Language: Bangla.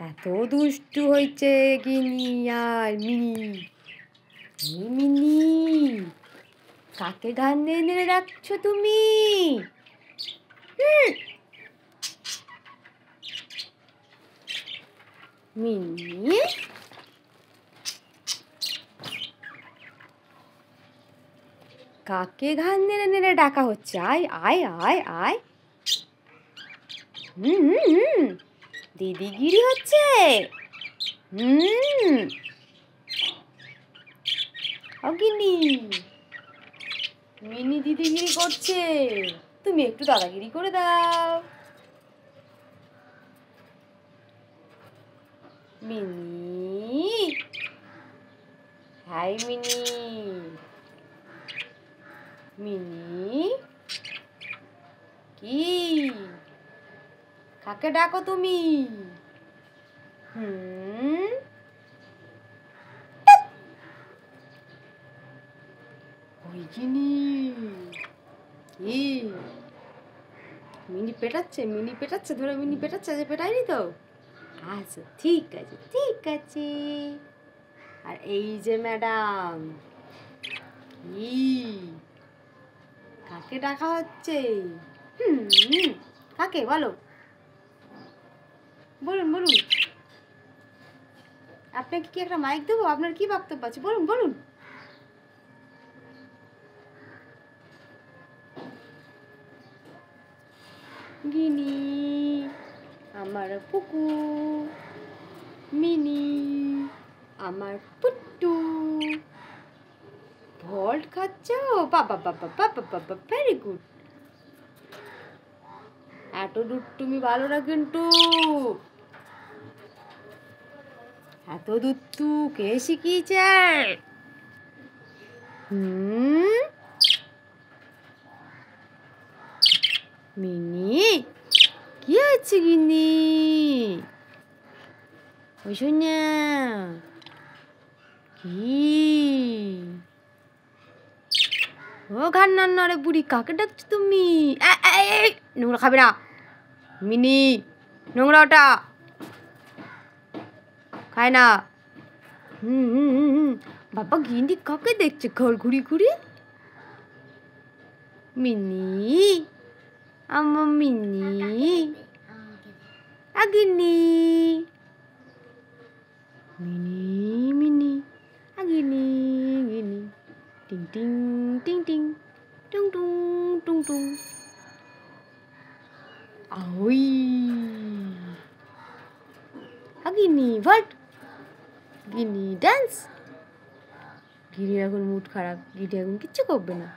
এত দুষ্টু হয়েছে গিনি আর মিনি। এই মিনি, কাকে গান এনে রাখছো তুমি? মিনি, কাকে ঘান নেড়ে নেড়ে ডাকা হচ্ছে? আয় আয় আয় আয়। দিদিগিরি হচ্ছে। অগিনি, মিনি দিদিগিরি করছে, তুমি একটু দাদাগিরি করে দাও। Mini, high mini. মিনি, কি কাকে ডাকো তুমি? ওইখানে কি মিনি পেটাচ্ছে? মিনি পেটাচ্ছে, ধরে মিনি পেটাচ্ছে, যে পেটায়নি তো? আচ্ছা ঠিক আছে ঠিক আছে। আর এই যে ম্যাডাম, কি কাকে ডাকা হচ্ছে? কাকে বলো, বলুন বলুন। আপনাকে কি একটা মাইক দেবো? আপনার কি বক্তব্য আছে? বলুন বলুন। গিনি আমার পুকু, মিনি আমার পুট্টু। ভল্ট খাচ্ছ? বাবা বাবা বাবা বাবা, ভেরি গুড। এত দুষ্টুমি ভালো না কিন্তু। এত দুষ্টু কে শিখিয়েছে? মিনি, কি হচ্ছে গিনি? ওই শোনা কি? ও ঘান্নার রে বুড়ি, কাকে ডাকছো তুমি? নোংরা খাবে না মিনি, নোংরা ওটা খায় না। বাবা গিন্দি কাকে দেখছে ঘর ঘুরি ঘুরি? মিনি, আমার মিনি, আগিনি মিনি মিনি, আগিনি গিনি, টিং টিং টিং টিং, টুং টুং টুং টুং। আউই আগিনি ভাট। গিনি ডান্স। গিনি এখন মুড খারাপ, গিনি এখন কিচ্ছু করবে না।